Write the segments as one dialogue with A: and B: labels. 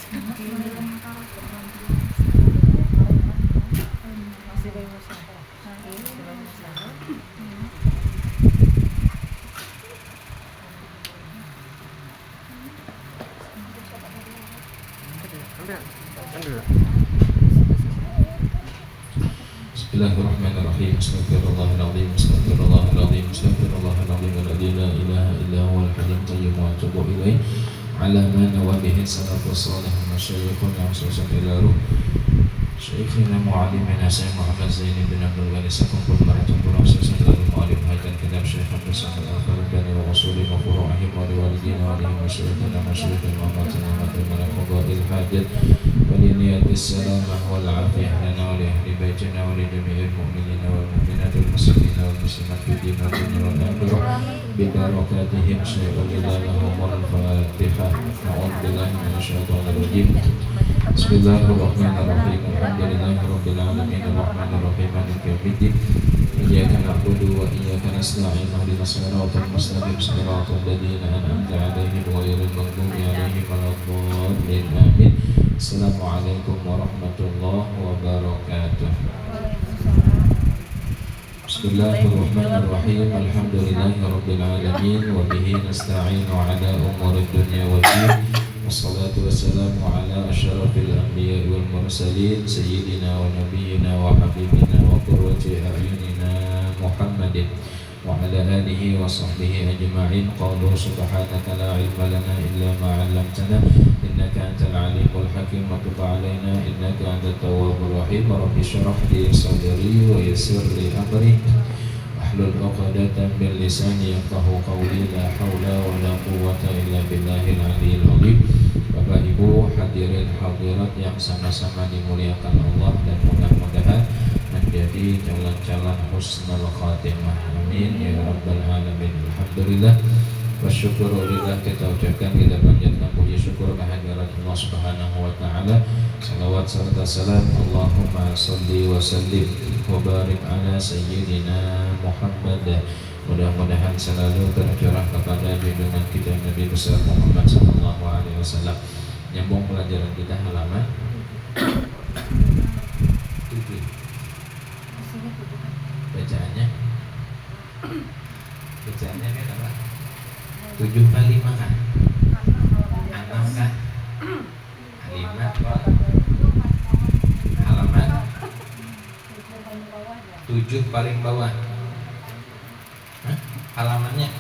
A: Bismillahirrahmanirrahim. Astaghfirullahaladzim. Astaghfirullahaladzim. Astaghfirullahaladzim. Alladzi la ilaha illa huwal hayyul qayyum wa atubu ilaih. Ala ma nawa bihi salafus salih wa masyayikhuna khususan ila ruh Syekhina mu'alimina Sayyid Muhammad Zaini bin Abdul Ghani Sakumpul Maratambur Khususan ila mu'alim hajjan kedam Syekh Abdul Samad Al-Farudani wa Rasulih wa furu'ahim wa riwalidina wa alihim wa syayikhina wa syayikhina wa matina wa matina fadha'il hajjat ولنيات السلامة والعافية لنا ولأهل بيتنا ولجميع المؤمنين والمؤمنات والمسلمين والمسلمات في دين الدنيا والآخرة ببركاتهم شيء إلا لهم الفاتحة. أعوذ بالله من الشيطان الرجيم. بسم الله الرحمن الرحيم. الحمد لله رب العالمين الرحمن الرحيم مالك يوم الدين إياك نعبد وإياك نستعين اهدنا الصراط المستقيم صراط الذين أنعمت عليهم غير المغضوب عليهم ولا الضالين آمين. Assalamualaikum warahmatullahi wabarakatuh. Bismillahirrahmanirrahim. Alhamdulillahi rabbil alamin wa bihi nasta'inu ala umuri dunya waddin. Wassalatu wassalamu ala asyrafil anbiya'i wal mursalin sayyidina wa nabiyyina wa habibina wa qurrati a'yunina Muhammadin wa ala alihi wa sahbihi ajma'in. Qalu subhanaka la ilma lana illa ma 'allamtana innaka antal alimul hakim wa tub 'alaina innaka antat tawwabur rahim. Rabbi shrah li sadri wa yassir li amri wahlul 'uqdatam min lisani yafqahu qawli. La haula wa la quwwata illa billahil 'aliyyil 'azim. Bapak Ibu hadirin hadirat yang sama-sama dimuliakan Allah dan mudah-mudahan menjadi calon-calon husnul khatimah. Amin ya rabbal alamin. Alhamdulillah wa syukurillah, kita ucapkan, kita panjatkan puji syukur kehadirat Allah Subhanahu wa taala. Salawat serta salam Allahumma shalli wa sallim wa barik ala sayyidina Muhammad. Mudah-mudahan selalu tercurah kepada junjungan kita Nabi besar Muhammad sallallahu alaihi wasallam. Nyambung pelajaran kita halaman 7. Bacaannya kan apa? 7 kali 5 kan? 6 kan? 5 halaman 7 paling bawah. Hah? Halamannya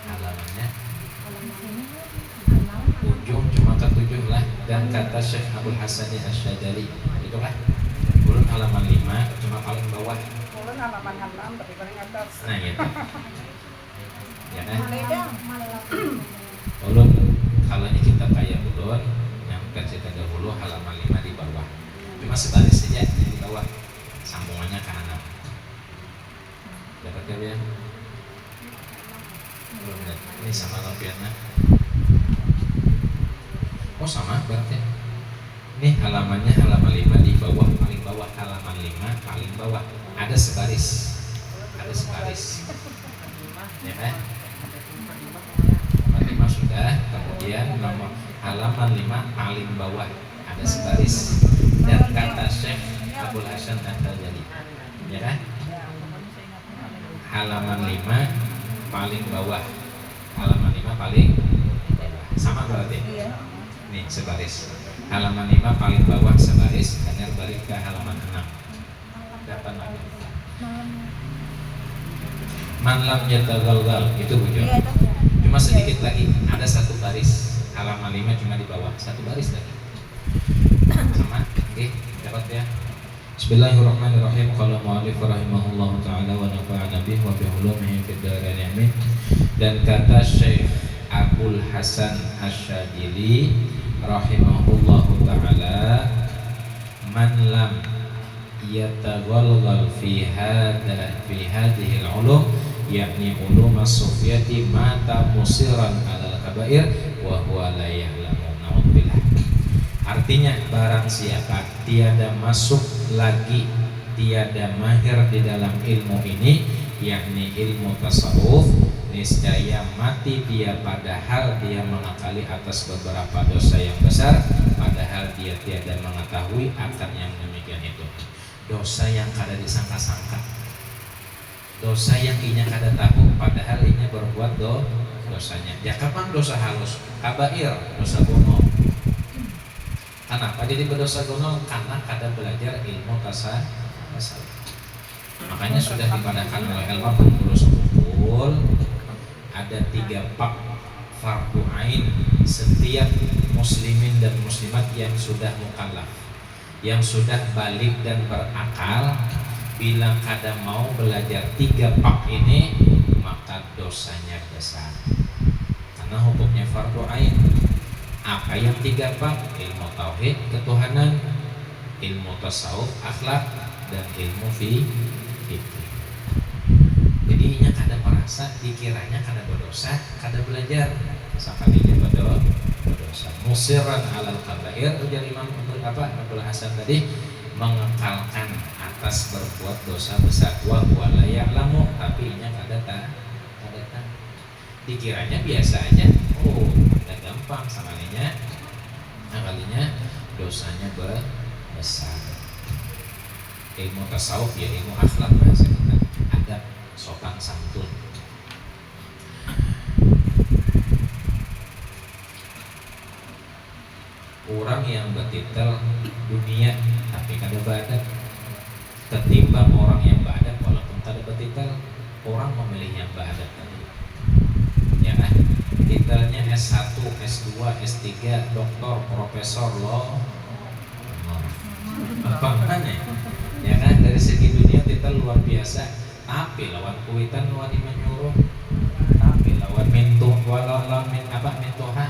A: halamannya ujung cuma ke-7 lah. Dan kata Syekh Abdul Hasan Asy-Syadzali itu kan ulun halaman 5 cuma paling bawah.
B: Ulun halaman 6 tapi paling atas.
A: Nah gitu ya kan. Ulun kalau ini kita kayak ulun yang versi terdahulu halaman 5 di bawah, cuma sebaris saja di bawah, sambungannya ke kanan. Dapat kalian? Belum lihat. Ini sama Noviana. Oh sama berarti. Ini halamannya halaman 5 di bawah, paling bawah, halaman 5 paling bawah. Ada sebaris. Ada sebaris. Ya kan? Halaman 5 sudah, kemudian nomor halaman 5 paling bawah ada sebaris. Dan kata Syekh Abdul Hasan Asy-Syadzali. Ya kan? Halaman 5 paling bawah, halaman 5 paling bawah. Sama berarti? Iya. Nih sebaris. Halaman 5 paling bawah sebaris, hanya balik ke halaman 6. Dapat lagi. Man lam yatagalgal itu ujung. Cuma sedikit lagi, ada satu baris. Halaman 5 cuma di bawah, satu baris lagi. Sama, oke, dapat ya. Bismillahirrahmanirrahim. Qala mu'allif rahimahullahu ta'ala wa nafa'ana bihi wa bi ulumihi fid dharain amin. Dan kata Syekh Abdul Hasan Asy-Syadzali rahimahullahu ta'ala, man lam yataghalghal fi hadhihi al-ulum yakni ulum as-sufiyati mata musiran 'alal kabair wa huwa la ya'lamu. Naudzubillah. Arti Artinya barang siapa tiada masuk lagi, tiada mahir di dalam ilmu ini, yakni ilmu tasawuf, niscaya mati dia padahal dia mengakali atas beberapa dosa yang besar, padahal dia tiada mengetahui akan yang demikian itu. Dosa yang kada disangka-sangka, dosa yang inya kada tahu, padahal inya berbuat dosanya. Ya kapan dosa halus? Kabair, dosa gunung. Kenapa jadi berdosa gunung? Karena kada belajar ilmu tasawuf. Makanya sudah dipadahkan oleh ilmu pengurus kumpul ada 3 bab fardu ain setiap muslimin dan muslimat yang sudah mukallaf, yang sudah balik dan berakal. Bila kada mau belajar 3 bab ini, maka dosanya besar karena hukumnya fardu ain. Apa yang 3 bab? Ilmu tauhid ketuhanan, ilmu tasawuf akhlak, dan ilmu fikih. Jadinya kada merasa, dikiranya kada berdosa, kada belajar, sakalinya berdosa. Musiran alal kabair, ujar Imam Abdul Hasan tadi, mengekalkan atas berbuat dosa besar. Wa huwa la ya'lamu, tapi inya kada tahu. Dikiranya biasa aja, oh kada gampang sakalinya, dosanya besar. Ilmu tasawuf ya ilmu akhlak bahasa kita, adab, sopan santun. Orang yang bertitel dunia tapi kada badat ketimbang orang yang badat walaupun kada bertitel. Orang memilih yang badat tadi, ya kan? Titelnya S1, S2, S3, doktor, profesor, loh apa mana? Ya kan, dari segi dunia kita luar biasa, tapi lawan kuitan wani menyuruh, tapi lawan mintuh lawan mintuhan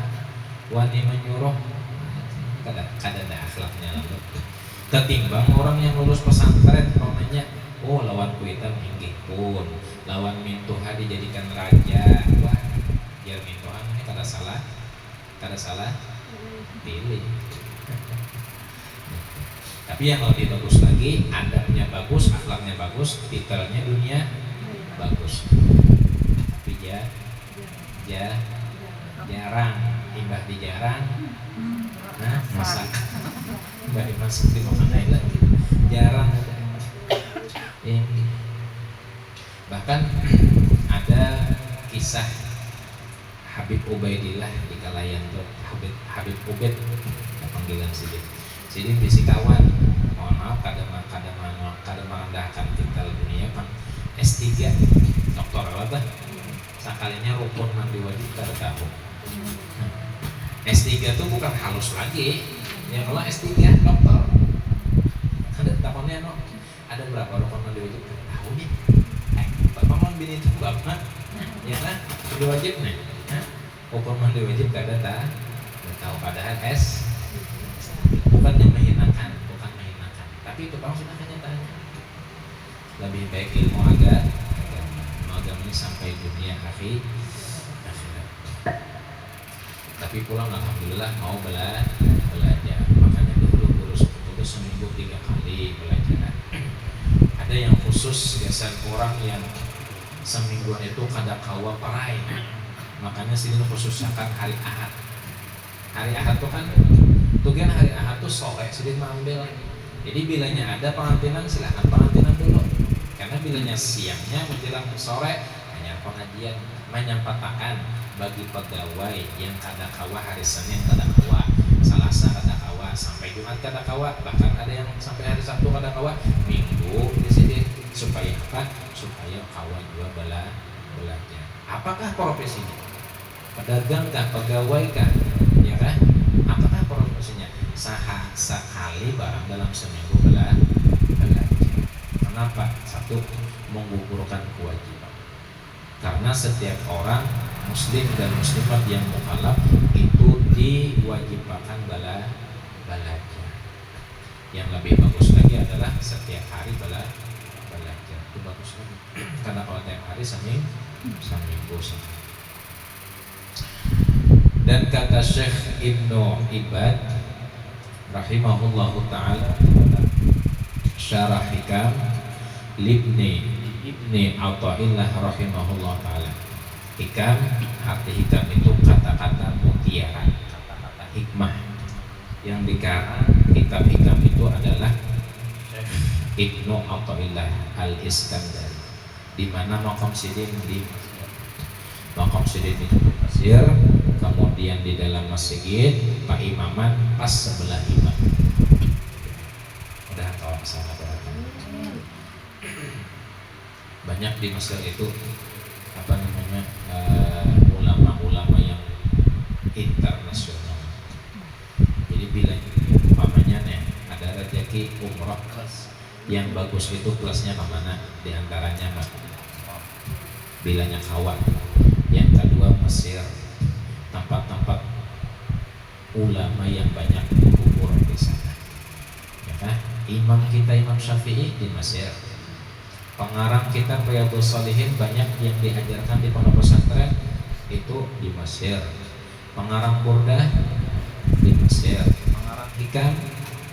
A: wani menyuruh, kada ada akhlaknya lalu. Ketimbang orang yang lulus pesantren namanya, oh lawan kuitan inggih pun, lawan mintuhan dijadikan raja, wah biar mintuhan ini kada salah pilih. Tapi yang lebih bagus lagi, adabnya bagus, akhlaknya bagus, titelnya dunia bagus. Tapi jarang, imbah di jarang, nah masak, imbah dimasak di makan lagi, jarang. Bahkan ada kisah Habib Ubaidillah di Kalayan tuh, Habib Ubaid, panggilan Sidin bisi kawan, mohon maaf kada merendahkan titel dunia kan S3 doktor apa sakalinya rukun mandi wajib kada tahu. S3 itu bukan halus lagi, yang kalau S3 doktor ada tahunya no, ada berapa rukun mandi wajib kada tahu nih. Bapak mau bini itu bapak, ya kan mandi wajib nih, rukun mandi wajib kada tahu, padahal S bukan yang menghinakan, tapi itu maksudnya kenyataannya. Lebih baik ilmu agama ini sampai dunia akhirat. Tapi pulang alhamdulillah mau belajar. Makanya dulu guru itu seminggu 3 kali belajar. Ada yang khusus biasa orang yang semingguan itu kada kawa parai. Makanya sini khususkan hari Ahad. Hari Ahad tuh kan tugian hari Ahad tuh sore sedih mengambil. Jadi bilanya ada pengantinan silakan pengantinan dulu. Karena bilanya siangnya menjelang sore hanya pengajian menyampaikan bagi pegawai yang kada kawa hari Senin kada kawa, Selasa kada kawa, sampai Jumat kada kawa, bahkan ada yang sampai hari Sabtu kada kawa, Minggu di sini supaya apa? Supaya kawan juga belajar. Apakah profesinya? Pedagang kah, pegawai kah? Ya kan? Apakah profesinya? Sekali barang dalam seminggu belajar. Kenapa? Satu, menggugurkan kewajiban. Karena setiap orang muslim dan muslimat yang mukallaf itu diwajibkan belajar. Yang lebih bagus lagi adalah setiap hari belajar. Itu bagus lagi. Karena kalau tiap hari seminggu. Dan kata Syekh Ibnu Ibad rahimahullahu taala syarah hikam Ibni Athaillah rahimahullah taala. Hikam, arti hikam itu kata-kata mutiara, kata-kata hikmah yang dikarang kitab hikam itu adalah Ibnu Athaillah Al-Iskandari, di mana Maqam Sidin di Maqam Sidin itu di Mesir, kemudian di dalam masjid Pak Imaman pas sebelah imam. Udah tahu masalah berapa? Banyak di Mesir itu apa namanya ulama-ulama yang internasional. Jadi bila umpamanya nih ada rezeki umroh yang bagus itu kelasnya kemana? Di antaranya bilanya kawan. Yang kedua Mesir, tempat-tempat ulama yang banyak kubur di sana. Ya kan? Imam kita Imam Syafi'i di Mesir. Pengarang kitab Riyadhus Shalihin banyak yang diajarkan di pondok pesantren itu di Mesir. Pengarang Burdah di Mesir. Pengarang hikam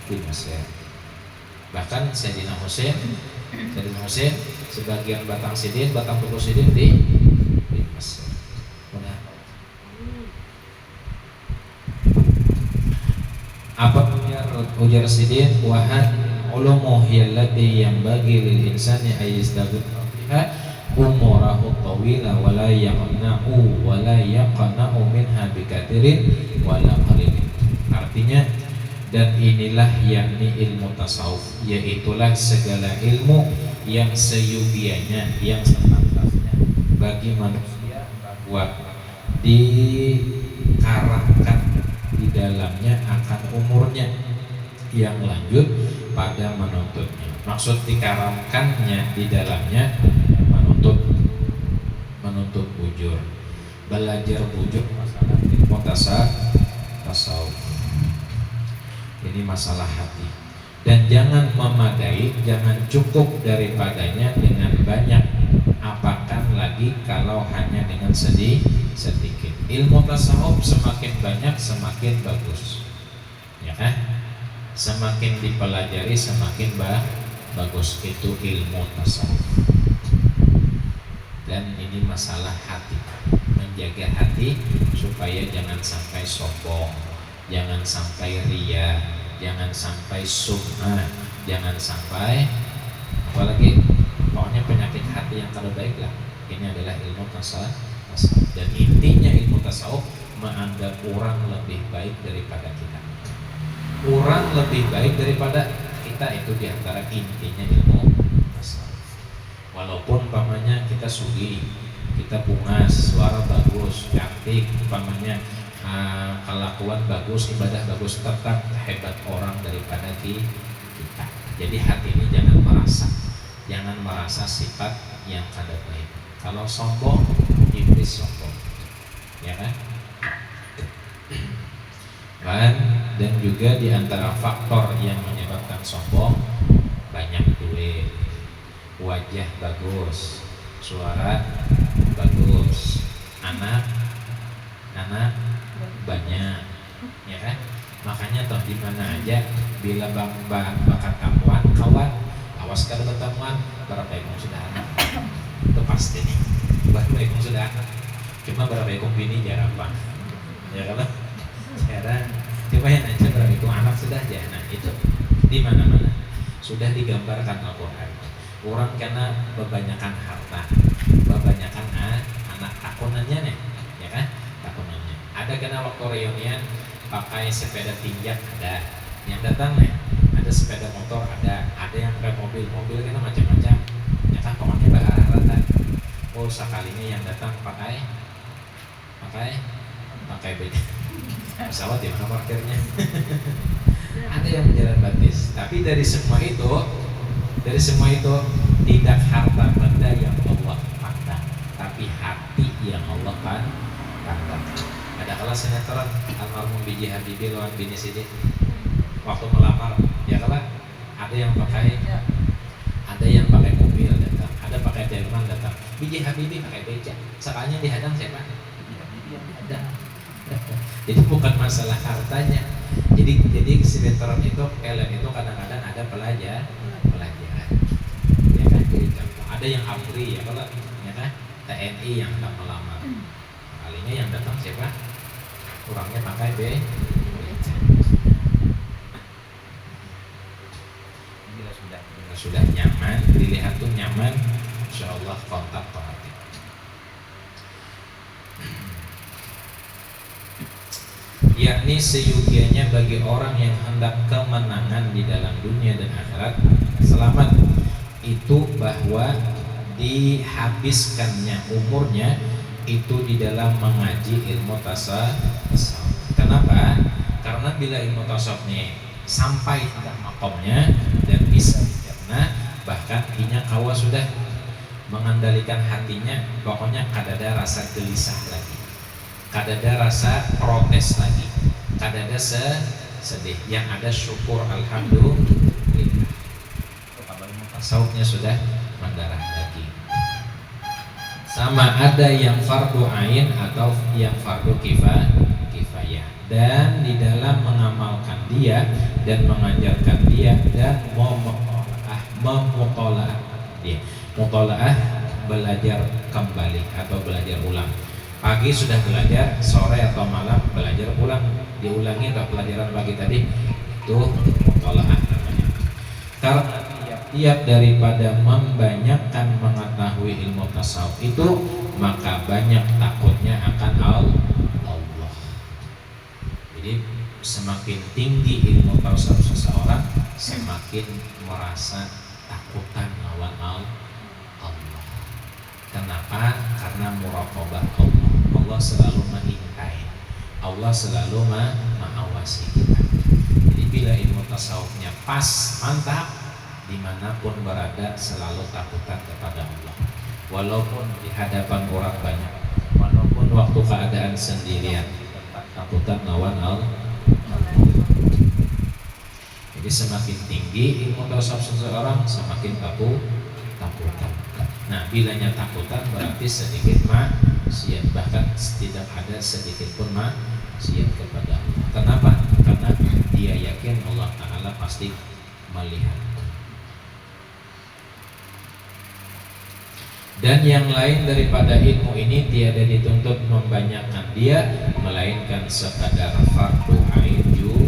A: di Mesir. Bahkan Sayyidina Husain sebagian batang sidin, batang tubuh sidin di Mesir. Apa ujar sidin? Wahad ulumu hiyallati yang bagi lil insani ayyistaghfir biha umurahu tawila wala yaqna'u wala yaqna'u minha bikatirin wala qalilin. Artinya, dan inilah yakni ilmu tasawuf, yaitulah segala ilmu yang seyubianya, yang sepantasnya bagi manusia bahwa dikarangkan di dalamnya akan umurnya yang lanjut pada menuntutnya. Maksud dikaramkannya di dalamnya menuntut bujur, belajar bujur masalah ilmu tasawuf. Ini masalah hati. Dan jangan memadai, jangan cukup daripadanya dengan banyak, apakan lagi kalau hanya dengan sedikit. Ilmu tasawuf semakin banyak semakin bagus, ya kan? Semakin dipelajari semakin bagus itu ilmu tasawuf. Dan ini masalah hati, menjaga hati supaya jangan sampai sombong, jangan sampai ria, jangan sampai sum'ah, jangan sampai apalagi, pokoknya penyakit hati yang terbaik lah. Ini adalah ilmu tasawuf. Dan intinya ilmu tasawuf menganggap orang lebih baik daripada kita. Orang lebih baik daripada kita, itu diantara intinya ilmu tasawuf. Walaupun umpamanya kita sugih, kita pungas, suara bagus, cantik, umpamanya kelakuan bagus, ibadah bagus, tetap hebat orang daripada kita. Jadi hati ini jangan merasa sifat yang kada baik. Kalau sombong, iblis sombong, ya kan? Dan juga diantara faktor yang menyebabkan sombong, banyak duit, wajah bagus, suara bagus, anak banyak, ya kan? Makanya toh di mana aja bila bakat kawan, awas kalau bertemuan berapa ekor sudah anak, itu pasti nih. Berapa ekor sudah anak, cuma berapa ekor bini jarang bang, ya kan? Sekarang coba yang aja berapa ekor anak sudah ya, nah itu di mana-mana sudah digambarkan Al-Quran. Orang karena kebanyakan harta, kebanyakan anak takunannya nih, ya kan? Takunannya. Ada kena waktu reunian pakai sepeda tinjak ada, yang datang nih ada sepeda motor ada yang pakai mobil kena macam-macam, ya kan? Pokoknya bahasa. Oh sekalinya yang datang pakai beda pesawat, di mana parkirnya? Ada yang berjalan batis. Tapi dari semua itu tidak harta benda yang Allah pandang, tapi hati yang Allah pandang. Ada kala sinetron almarhum B.J. Habibie lawan Bini Sidin waktu melamar, ya kala ada yang pakai mobil datang, ada pakai delman datang. B.J. Habibie pakai beca, sekalinya dihadang siapa? Jadi bukan masalah hartanya. Jadi Jadi sinetron itu film itu kadang-kadang ada pelajaran ya kan. Jadi contoh ada yang ABRI ya kalau ya kan TNI yang hendak melamar, kalinya yang datang siapa, kurangnya pakai beca. Bila sudah nyaman, dilihat tuh nyaman, insya Allah kontak hati. Yakni seyogianya bagi orang yang hendak kemenangan di dalam dunia dan akhirat, selamat itu bahwa dihabiskannya umurnya itu di dalam mengaji ilmu tasawuf. Kenapa? Karena bila ilmu tasawufnya sampai pada makomnya dan bisa dicerna, bahkan inya kawa sudah mengendalikan hatinya, pokoknya kadada rasa gelisah lagi, kadada rasa protes lagi, kadada sedih, yang ada syukur alhamdulillah. Kalau tasawufnya sudah mendarah lagi. Sama ada yang fardu ain atau yang fardu kifayah. Dan di dalam mengamalkan dia dan mengajarkan dia dan memutolaah dia. Mutolaah belajar kembali atau belajar ulang. Pagi sudah belajar, sore atau malam belajar ulang, diulangi atau pelajaran pagi tadi itu mutolaah namanya. Karena tiap daripada membanyakkan mengetahui ilmu tasawuf itu, maka banyak takutnya akan Allah. Jadi semakin tinggi ilmu tasawuf seseorang, semakin merasa takutan lawan Allah. Kenapa? Karena muraqabah Allah. Allah selalu mengintai, Allah selalu mengawasi kita. Jadi bila ilmu tasawufnya pas, mantap, dimanapun berada selalu takutan kepada Allah. Walaupun di hadapan orang banyak, walaupun waktu keadaan sendirian, takutan lawan Allah. Jadi semakin tinggi ilmu tasawuf seseorang, semakin takutan. Nah, bilanya takutan berarti sedikit maksiat, bahkan tidak ada sedikit pun maksiat kepada Allah. Kenapa? Karena dia yakin Allah Ta'ala pasti melihat. Dan yang lain daripada ilmu ini tiada dituntut membanyakkan dia, melainkan sekadar fardu ain jua.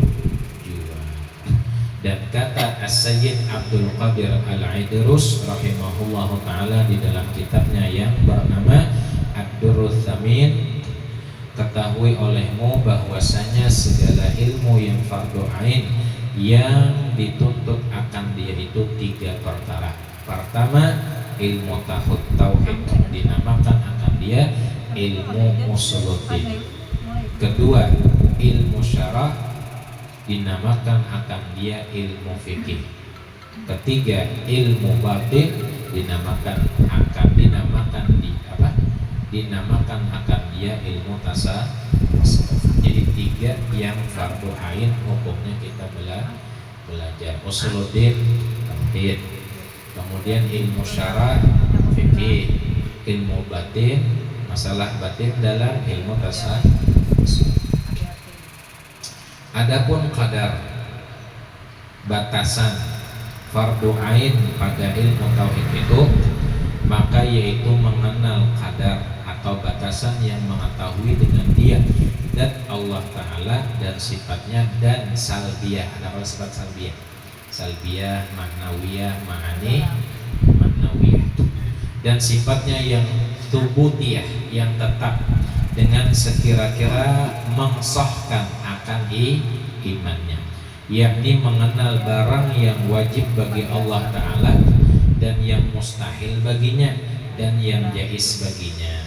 A: Dan kata As-Sayyid Abdul Qadir Al-Aidrus rahimahullahu ta'ala di dalam kitabnya yang bernama Ad-Durrut Tsamin, ketahui olehmu bahwasanya segala ilmu yang fardu ain yang dituntut akan dia itu 3 perkara. Pertama, ilmu tauhid dinamakan akan dia ilmu usuluddin. Kedua, ilmu syarah dinamakan akan dia ilmu fikih. Ketiga, ilmu batin dinamakan akan dia ilmu tasawuf. Jadi 3 yang fardu ain hukumnya kita belajar. Usuluddin tauhid, kemudian ilmu syarah fikih, ilmu batin masalah batin dalam ilmu tasawuf. Adapun qadar, batasan fardu ain pada ilmu tauhid itu, maka yaitu mengenal qadar atau batasan yang mengetahui dengan dia dan Allah Ta'ala dan sifatnya dan salbiyah. Ada apa sifat salbiyah? Salbiyah, ma'nawiyah, ma'ani, ma'nawiyah. Dan sifatnya yang thubutiyah, yang tetap dengan sekira-kira mengsahkan akan imannya, yakni mengenal barang yang wajib bagi Allah Ta'ala dan yang mustahil baginya dan yang jaiz baginya.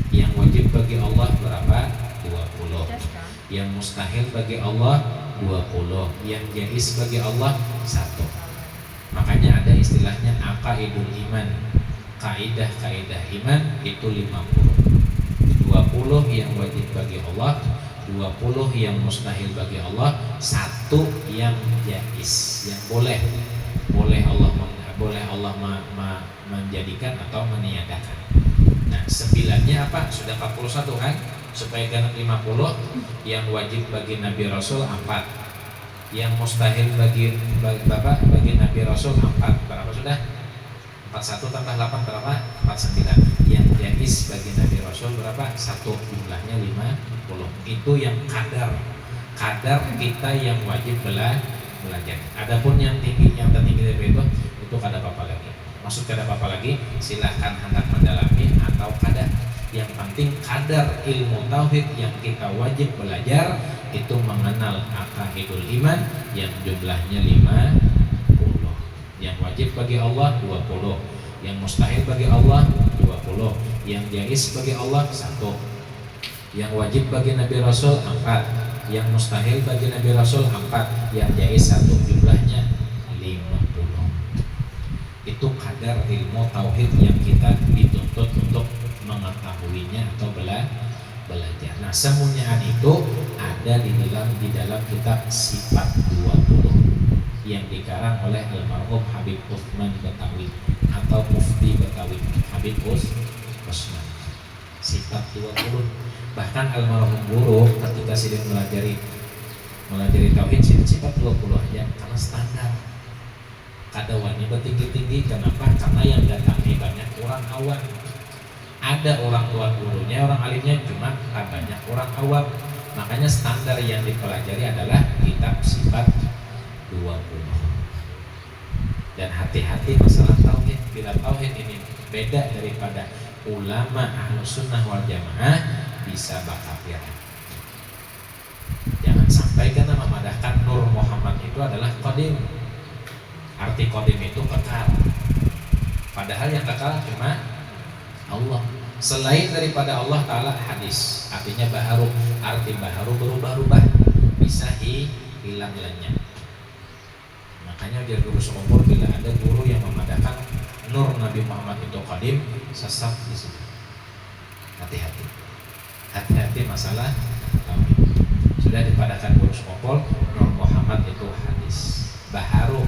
A: Yang wajib bagi Allah berapa? 20. Yang mustahil bagi Allah 20. Yang jaiz bagi Allah 1. Makanya ada istilahnya aqaidul iman. Kaidah-kaidah iman itu 50. 20 yang wajib bagi Allah, 20 yang mustahil bagi Allah, 1 yang jaiz, yang boleh Allah menjadikan atau meniadakan. Nah, 9-nya apa? Sudah 41 kan? supaya genap 50. Yang wajib bagi Nabi Rasul 4, yang mustahil bagi Bapak bagi Nabi Rasul 4. Berapa sudah? 41 tambah 8 berapa? 49. Yang jais bagi Nabi Rasul berapa? 1, jumlahnya 50. Itu yang kadar kita yang wajib belajar. Adapun yang tinggi, yang tertinggi dari itu kada apa-apa lagi. Maksud kada apa-apa lagi, silahkan hendak mendalami atau kada. Yang penting kadar ilmu tauhid yang kita wajib belajar itu mengenal aqaidul iman yang jumlahnya 50. Yang wajib bagi Allah 20, yang mustahil bagi Allah 20, yang jais bagi Allah 1, yang wajib bagi Nabi Rasul 4, yang mustahil bagi Nabi Rasul 4, yang jais 1, jumlahnya 50. Itu kadar ilmu tauhid yang kita dituntut untuk mengetahuinya atau belajar. Nah, semuanya itu ada di dalam kitab Sifat 20 yang dikarang oleh almarhum Habib Utsman Betawi atau Mufti Betawi Habib Utsman. Sifat 20. Bahkan almarhum guru ketika sedang melajari tauhid sifat 20 aja karena standar. Kada wani bertinggi-tinggi. Kenapa? Karena yang datangnya banyak orang awam. Ada orang tua gurunya, orang alimnya, cuma banyak orang awam. Makanya standar yang dipelajari adalah kitab Sifat 20. Dan hati-hati masalah tauhid. Bila tauhid ini beda daripada ulama Ahlus Sunnah wal Jamaah, bisa bakafir. Jangan sampai karena memadahkan Nur Muhammad itu adalah qadim. Arti qadim itu kekal. Padahal yang kekal cuma Allah. Selain daripada Allah Ta'ala hadis, artinya baharu. Arti baharu berubah-ubah, bisa hilang lenyap. Makanya biar guru seumur, bila ada guru yang memadahkan Nur Nabi Muhammad itu qadim, sesat di situ. Hati-hati. Hati-hati masalah tauhid. Sudah dipadahkan guru seumur, Nur Muhammad itu hadis. Baharu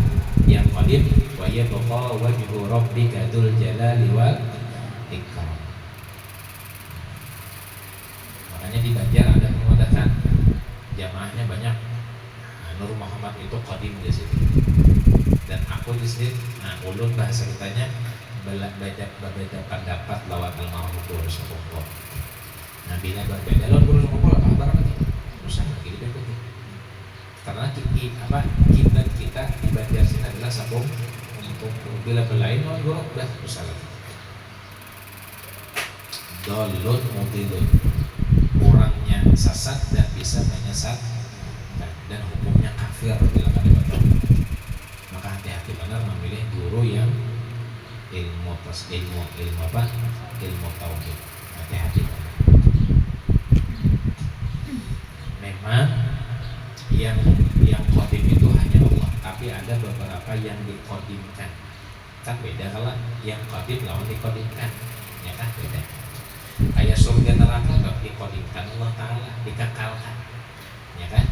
A: yang qadim, wa yabqa wajhu rabbika dzul jalali wal ikram. Makanya di Banjar ada memudahkan jamaahnya banyak. Nur Muhammad itu qadim di situ. Dan aku di sini, ulun bahasa kitanya berbeda pendapat lawan almarhum guru sepupu. Nah, bila berbeda lawan guru sepupu apa kabar lagi? Usah lagi dibeda. Karena kita di Banjar sini adalah sabung untuk bila belain lawan guru udah usah lagi. Dolun mudilun, orangnya sesat dan bisa menyesatkan dan hukumnya kafir bila kada betul. Maka hati-hati benar memilih guru yang ilmu tauhid. Hati-hati. Memang yang qadim itu hanya Allah, tapi ada beberapa yang diqadimkan. Kan beda kalau yang qadim lawan diqadimkan. Ya kan beda. Kayak surga neraka enggak diqadimkan Allah Ta'ala, dikekalkan. Ya kan?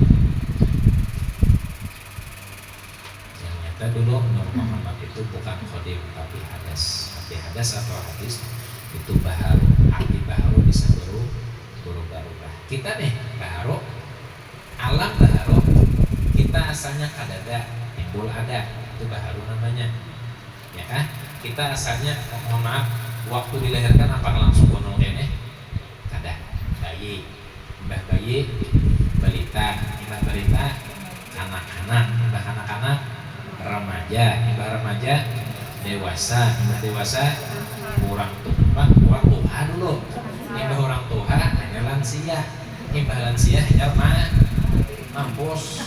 A: Yang nyata dulu Nur Muhammad itu bukan qadim tapi hadas. Arti hadas atau hadis itu baharu. Arti baharu bisa berubah-ubah. Kita nih baharu, alam baharu. Kita asalnya kadada, timbul ada, itu baharu namanya. Ya kan? Kita asalnya, mohon maaf, waktu dilahirkan apa langsung gunung kene? Kada. Bayi, mbah bayi, balita, mbah balita, anak-anak, mbah anak-anak, remaja, mbah remaja, dewasa, mbah dewasa, orang tua dulu. Mbah orang tua hanya lansia, mbah lansia hanya mampus.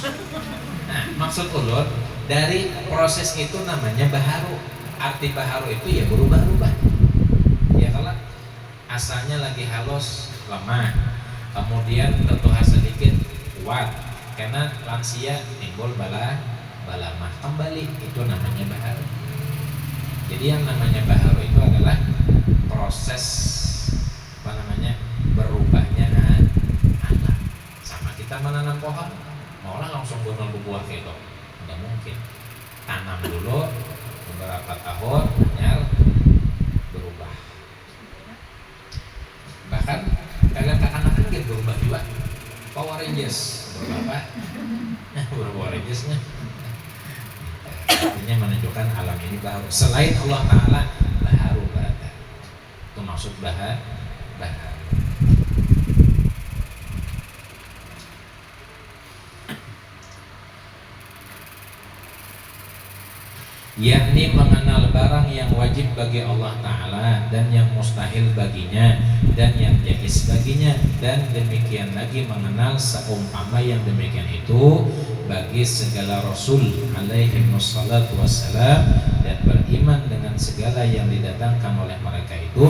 A: Nah, maksud ulun dari proses itu namanya baharu. Arti baharu itu ya berubah-ubah. Ya kalau asalnya lagi halus, lemah, kemudian tertuhan sedikit, kuat. Karena lansia timbul balamah kembali, itu namanya baharu. Jadi yang namanya baharu itu adalah proses berubahnya anak. Sama kita menanam pohon, maulah langsung gunung berbuah kayak itu, nggak mungkin. Tanam dulu beberapa tahun, hanya berubah. Bahkan kalian anak-anak Power Rangers berapa? Power Rangersnya artinya menunjukkan alam ini baru selain Allah Ta'ala baharu berada itu maksud baharu yakni mengenal barang yang wajib bagi Allah Ta'ala dan yang mustahil baginya dan yang jaiz baginya, dan demikian lagi mengenal seumpama yang demikian itu bagi segala Rasul alaihi wassalatu wassalam, dan beriman dengan segala yang didatangkan oleh mereka itu,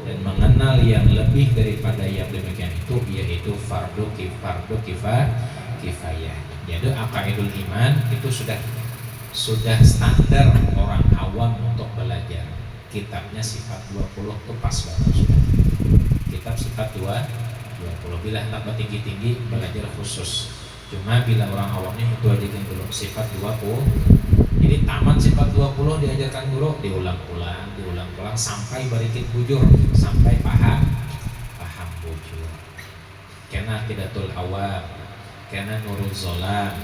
A: dan mengenal yang lebih daripada yang demikian itu, yaitu fardu kifayah. Jadi aqaidul iman itu sudah standar orang awam untuk belajar. Kitabnya sifat 20 itu pas banget sudah. Kitab sifat 20 bila tambah tinggi-tinggi belajar khusus. Cuma bila orang awamnya itu aja dulu sifat 20. Jadi tamat sifat 20 diajarkan guru, diulang-ulang sampai barikit bujur, sampai paham bujur. Kena Aqidatul Awam, kena Nurul Zolam,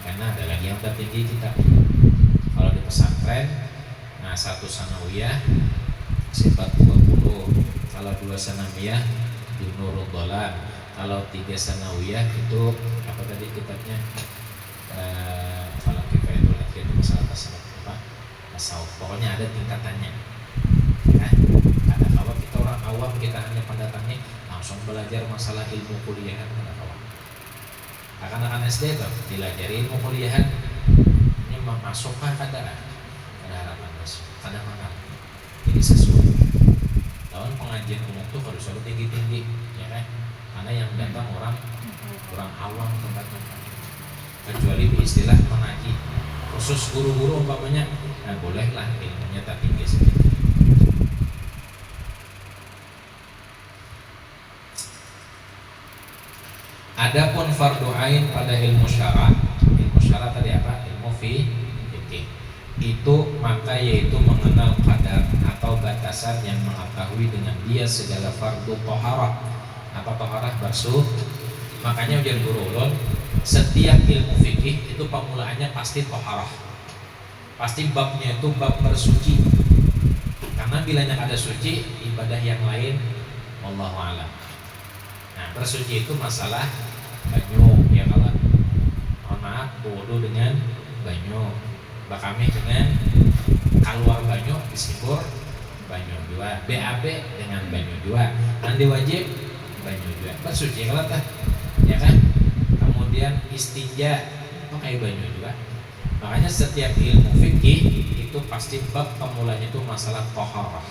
A: karena ada lagi yang tertinggi kita. Kalau di pesantren, nah 1 sanawiyah sifat 20, kalau 2 sanawiyah di Nurul Dolam, kalau 3 sanawiyah itu apa tadi kitabnya? Kalau kifayatul akhir itu masalah tasawuf. Pokoknya ada tingkatannya. Nah, ada kalau kita orang awam kita hanya pendatangnya langsung belajar masalah ilmu kuliahan pada awam. Akan-akan SD itu dilajari ilmu kuliahan ini masuk ada harapan masuk kadang mana jadi sesuatu lawan pengajian umum tuh harus selalu tinggi-tinggi ya kan, karena yang datang orang awam tempatnya, kecuali di istilah mengaji khusus guru-guru umpamanya, nah bolehlah ilmunya tak tinggi sedikit. Adapun fardu ain pada ilmu syara tadi apa? Ilmu fikih. Itu maka yaitu mengenal qadar atau batasan yang mengetahui dengan dia segala fardu toharah. Apa toharah? Basuh. Makanya ujian guru ulun, setiap ilmu fikih itu pemulaannya pasti toharah. Pasti babnya itu bab bersuci. Karena bilanya ada suci, ibadah yang lain wallahu a'lam. Nah, bersuci itu masalah banyu ya, kalau mohon maaf wudu dengan banyu, bakamih dengan keluar banyu, disikur banyu dua, BAB dengan banyu dua, nanti wajib banyu dua, bersuci kalau tah ya kan. Kemudian istinja pakai banyu dua. Makanya setiap ilmu fikih itu pasti bab pemulanya itu masalah taharah,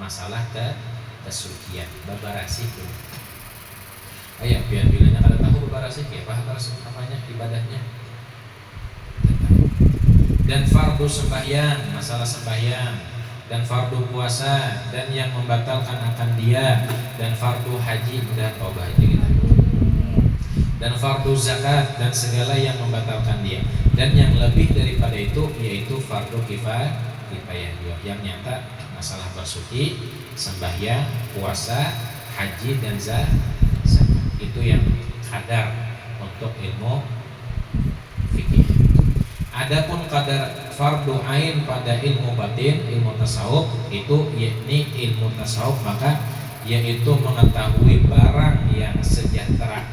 A: masalah kesucian, babarasih itu. Ayah biar bilanya kada tahu babarasih ya paham apanya ibadahnya. Dan fardu sembahyang, masalah sembahyang, dan fardu puasa dan yang membatalkan akan dia, dan fardu haji, udah taubah aja kita. Dan fardu zakat dan segala yang membatalkan dia, dan yang lebih daripada itu yaitu fardu kifayah yang nyata masalah bersuci, sembahyang, puasa, haji dan zakat. Itu yang kadar untuk ilmu fikih. Adapun kadar fardu ain pada ilmu batin, ilmu tasawuf itu yakni ilmu tasawuf maka yaitu mengetahui barang yang sejahtera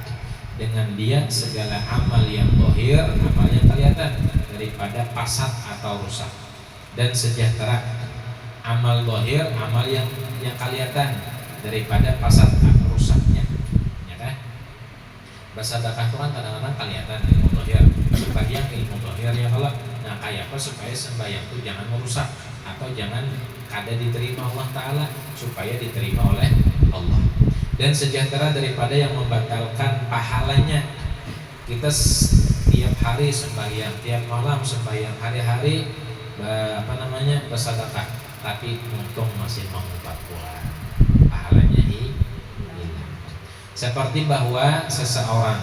A: dengan dia segala amal yang zahir, amal yang kelihatan daripada fasad atau rusak, dan sejahtera amal zahir, amal yang kelihatan daripada fasad atau rusaknya, ya kan? Bersedekah itu kan kadang-kadang kelihatan ilmu zahir, sebagian ilmu zahir ya kalau nah kayak apa supaya sembahyang itu jangan merusak atau jangan kada diterima Allah Ta'ala, supaya diterima oleh Allah, dan sejahtera daripada yang membatalkan pahalanya. Kita tiap hari sembahyang, tiap malam sembahyang, hari-hari bersedekah, tapi untung masih mengupat puan, pahalanya hilang. Seperti bahwa seseorang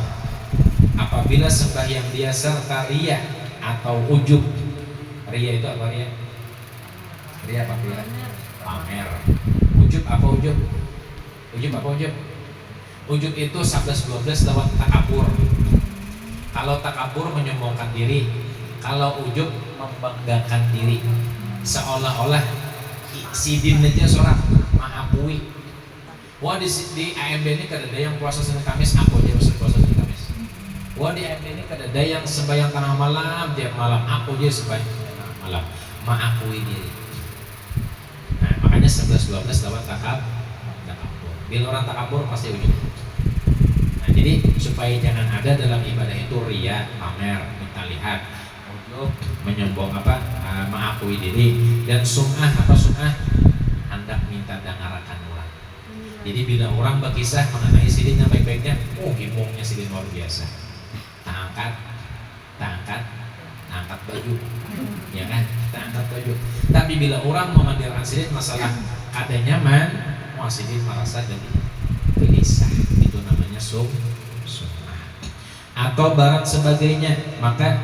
A: apabila sembahyang dia serta riya atau ujub. Riya itu apa riya? Riya apa riya? Pamer. Ujub apa ujub? Ujub apa ujub? Ujub itu 11-12 lewat takabur. Kalau takabur menyombongkan diri, kalau ujub membanggakan diri, seolah-olah si din aja seorang mengakui. Wah di AMD ini kadada yang puasa Senin Kamis, aku aja bisa puasa Senin Kamis. Wah di AMD ini kadada yang sembahyang tengah malam tiap malam, aku aja sembahyang tengah malam, mengakui diri. Nah makanya 11-12 lewat takabur. Bila orang takabur pasti ujub. Nah jadi supaya jangan ada dalam ibadah itu ria, pamer, minta lihat, ujub, menyombong mengakui diri, dan sum'ah hendak minta dengarakan orang. Jadi bila orang berkisah mengenai sidin yang baik-baiknya, himungnya sidin luar biasa. Angkat baju, ya kan? Angkat baju. Tapi bila orang memandirkan sidin masalah ada nyaman, sidin merasa jadi gelisah. Itu namanya sum'ah. Atau barang sebagainya, maka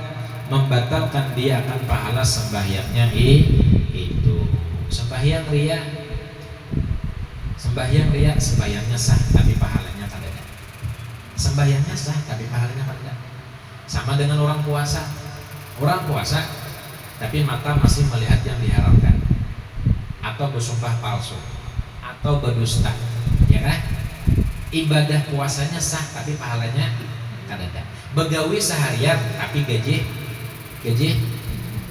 A: membatalkan dia akan pahala sembahyangnya itu. Sembahyang ria, sembahyangnya sah tapi pahalanya tidak. Sembahyangnya sah tapi pahalanya tidak. Sama dengan orang puasa tapi mata masih melihat yang diharamkan, atau bersumpah palsu, atau berdusta, ya kan? Ibadah puasanya sah tapi pahalanya tidak. Begawi seharian tapi gaji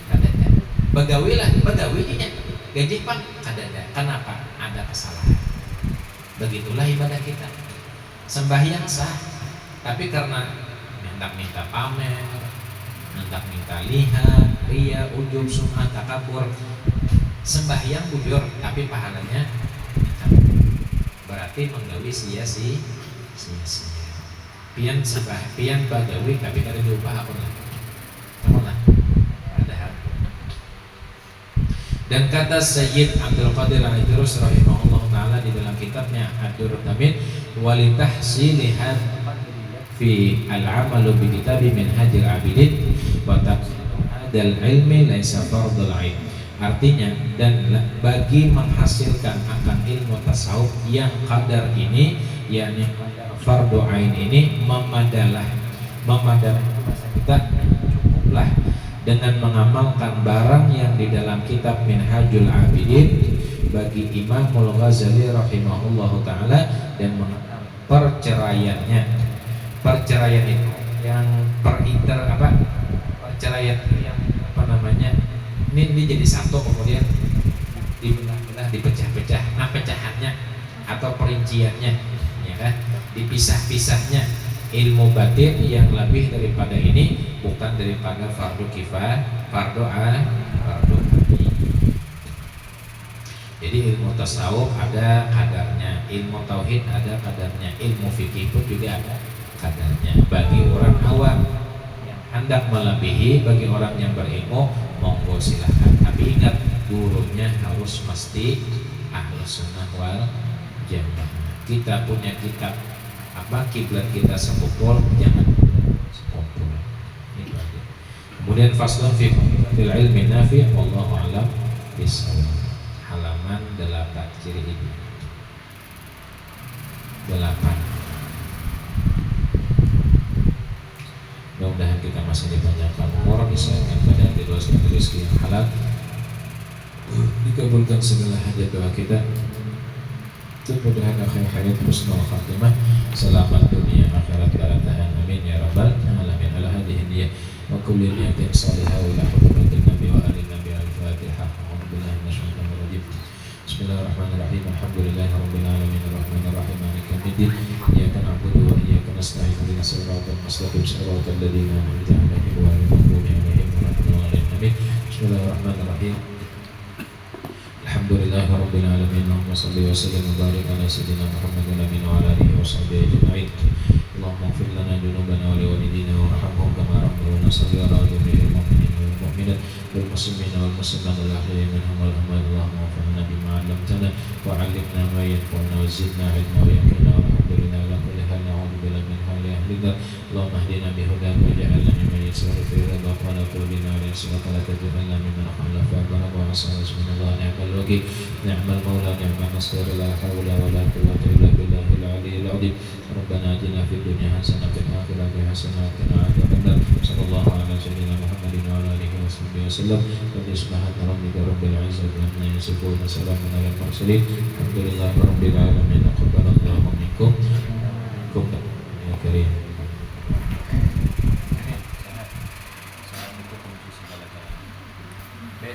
A: kadada. Begawinya gaji pan kadada. Kenapa? Ada kesalahan. Begitulah ibadah kita. Sembahyang sah, tapi karena hendak minta pamer, hendak minta lihat, ria, ujub, sum'ah, takabur, sembahyang bujur tapi pahalanya berarti menggawi sia-sia. Pian bagawi tapi kada diupah apa lah. Dan kata Sayyid Abdul Qadir Al-Idrus rahimahullah ta'ala di dalam kitabnya Ad-Durrut Tamin, walitahsilihan fi al-amalu bi kitabi Minhajil Abidin wa taqdal ilmi laisa fardul ain. Artinya, dan bagi menghasilkan akan ilmu tasawuf yang qadar ini, yakni fardu ain ini, memadalah kita cukuplah dengan mengamalkan barang yang di dalam kitab Minhajul Abidin bagi Imamul Ghazali rahimahullahu ta'ala, dan perceraian itu yang perceraian yang ini jadi satu kemudian dibelah dipecah-pecah. Nah pecahannya atau perinciannya, ya kan, dipisah-pisahnya ilmu batin yang lebih daripada ini, bukan daripada fardu kifayah, fardu ain. Jadi ilmu tasawuf ada kadarnya, ilmu tauhid ada kadarnya, ilmu fikih pun juga ada kadarnya. Bagi orang awam yang hendak melebihi, bagi orang yang berilmu, monggo silahkan. Tapi ingat, gurunya harus mesti Ahlus Sunnah wal Jamaah. Kita punya kitab kiblat kita sepukul, jangan sepukul. Kemudian faslun fi fil ilmi nafi', wallahu a'lam bishawab. Halaman 8 ciri ini 8. Mudah-mudahan kita masih dipanjangkan umur, disayangkan badan, diluaskan rezeki yang halal, dikabulkan segala hajat doa kita. Mudah-mudahan akhir hayat husnul khatimah, selamat dunia akhirat baratahan, amin ya rabbal alamin. Ala hadhihi niyyah wa kulli niyatin salihah wa ila hurmatin nabi wa ali nabi al-fatihah. A'udzubillahi minasyaitonir rajim. Bismillahirrahmanirrahim. Alhamdulillahi rabbil alamin arrahmanir rahim maliki yaumiddin. Iyyaka na'budu wa iyyaka nasta'in. Ihdinas siratal mustaqim siratal ladzina an'amta 'alaihim ghairil maghdubi 'alaihim waladdallin. Amin. Bismillahirrahmanirrahim. Alhamdulillahi rabbil alamin. Allahumma shalli wa sallim wa barik ala sayyidina Muhammadin wa ala alihi wa sahbihi ajma'in. Allahumma ighfir lana dhunubana wa liwalidina warhamhum kama rabbuna shaghira wa jami'il mu'minina wal mu'minat wal muslimina wal muslimat wal ahya'i minhum wal amwat. Allahumma anfa'na bima 'allamtana wa 'allimna ma yanfa'una wa zidna 'ilma wa yaqina walhamdulillah ala kulli hal. Na'udzu billahi min hali ahli dhar. Allahumma ihdina bihudaka waj'alna mimman yasluhu fi ridhaka wa la قلوبنا ورزقك لا تجعلنا ممن خلف بارك وعصى سبحان الله نعم الوكيل نعم المولى نعم النصير لا حول ولا قوة إلا بالله العلي العظيم ربنا آتنا في الدنيا حسنة وفي الآخرة حسنة وقنا عذاب النار صلى الله على سيدنا محمد وعلى آله وصحبه وسلم سبحان ربك رب العزة عما يصفون وسلام على المرسلين الحمد لله رب العالمين تقبل الله منكم